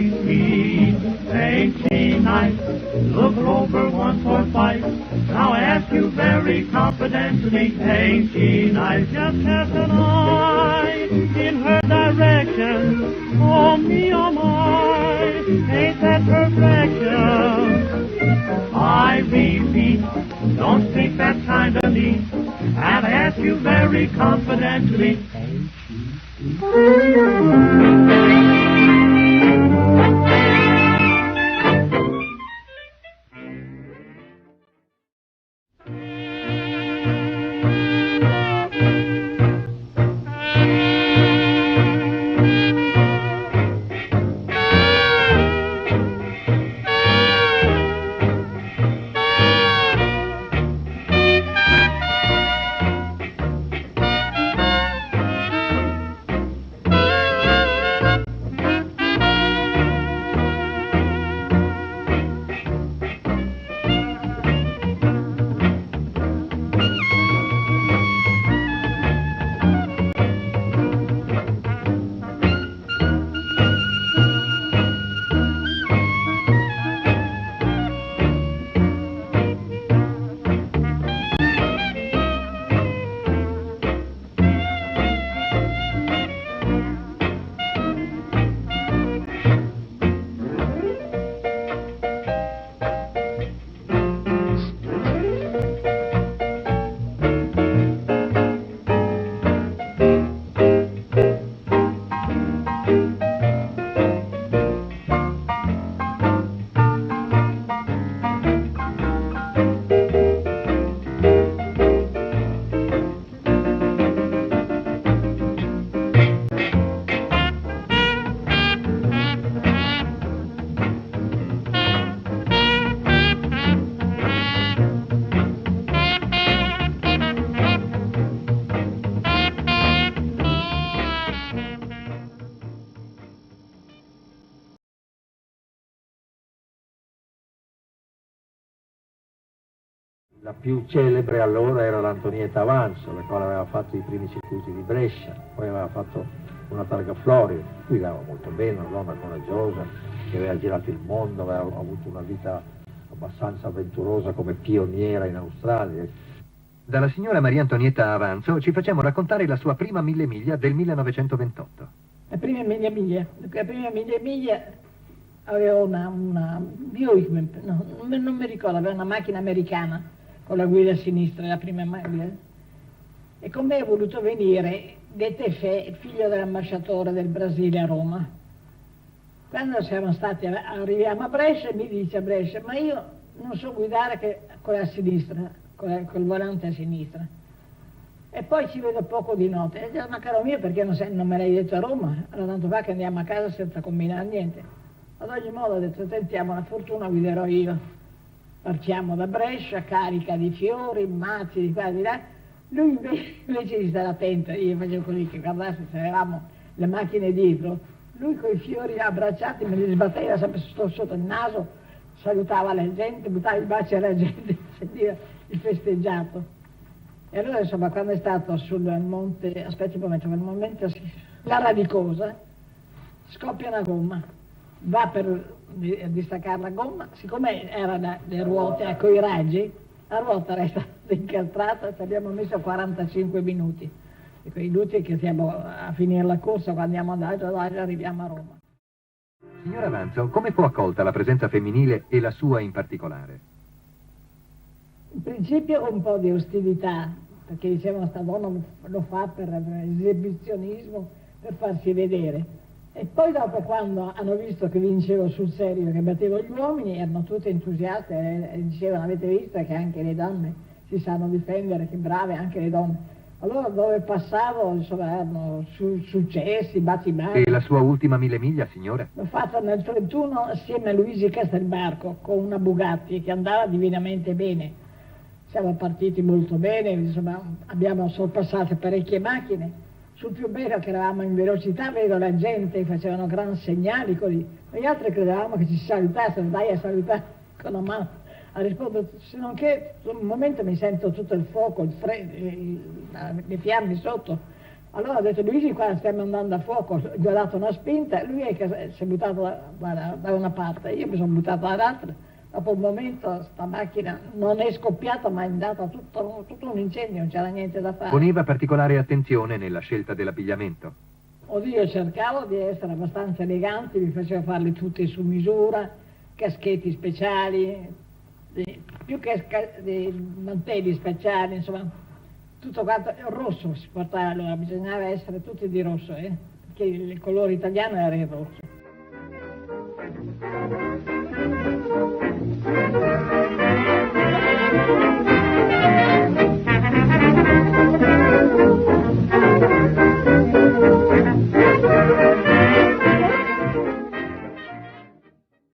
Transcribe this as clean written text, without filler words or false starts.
repeat, ain't she nice? Look over once or twice. Now I ask you very confidentially, ain't she nice? Just cast an eye in her direction. Oh me, oh my, ain't that perfection? I repeat, don't speak that kind of me. And I ask you very confidentially, ain't she? La più celebre allora era l'Antonietta Avanzo, la quale aveva fatto i primi circuiti di Brescia, poi aveva fatto una targa Florio, guidava molto bene, una donna coraggiosa, che aveva girato il mondo, aveva avuto una vita abbastanza avventurosa come pioniera in Australia. Dalla signora Maria Antonietta Avanzo ci facciamo raccontare la sua prima 1000 miglia del 1928. La prima 1000 miglia aveva una Buick, non mi ricordo, aveva una macchina americana con la guida a sinistra, la prima guida. E con me è voluto venire Detefè, figlio dell'ambasciatore del Brasile a Roma. Quando siamo stati, arriviamo a Brescia, mi dice a Brescia, ma io non so guidare che con la sinistra, col volante a sinistra. E poi ci vedo poco di notte. E dico, ma caro mio, perché non me l'hai detto a Roma? Allora tanto fa che andiamo a casa senza combinare niente. Ad ogni modo ho detto, tentiamo, la fortuna guiderò io. Partiamo da Brescia, carica di fiori, mazzi, di qua e di là. Lui invece di stare attento, io facevo così, che guardasse se avevamo le macchine dietro, lui con i fiori abbracciati me li sbatteva sempre sotto il naso, salutava la gente, buttava i baci alla gente, sentiva il festeggiato. E allora insomma quando è stato sul monte, aspetti un momento, quel momento la Radicosa, scoppia una gomma, va per distaccare la gomma, siccome era le ruote con i raggi, la ruota resta incastrata, ci abbiamo messo 45 minuti. E quei minuti che siamo a finire la corsa, quando andiamo andando, arriviamo a Roma. Signora Avanzo, come fu accolta la presenza femminile e la sua in particolare? In principio un po' di ostilità, perché dicevano sta donna lo fa per esibizionismo, per farsi vedere. E poi dopo, quando hanno visto che vincevo sul serio, che battevo gli uomini, erano tutti entusiasti e dicevano, avete visto che anche le donne si sanno difendere, che brave anche le donne. Allora dove passavo, insomma, erano successi, battibatti. E la sua ultima 1000 miglia, signore? L'ho fatta nel 31 assieme a Luigi Castelbarco, con una Bugatti che andava divinamente bene. Siamo partiti molto bene, insomma, abbiamo sorpassato parecchie macchine. Sul più bello che eravamo in velocità, vedo la gente, facevano gran segnali così. Noi altri credevamo che ci salutassero, dai a salutare con la mano. Ha risposto, se non che in un momento mi sento tutto il fuoco, il freddo, le fiamme sotto. Allora ho detto, Luigi, qua stiamo andando a fuoco, gli ho dato una spinta, lui è che si è buttato da una parte, io mi sono buttato dall'altra. Dopo un momento sta macchina non è scoppiata, ma è andata tutto un incendio, non c'era niente da fare. Poneva particolare attenzione nella scelta dell'abbigliamento. Oddio, cercavo di essere abbastanza eleganti, mi facevo farli tutti su misura, caschetti speciali, più che mantelli speciali, insomma, tutto quanto. Rosso si portava, allora bisognava essere tutti di rosso, perché il colore italiano era il rosso.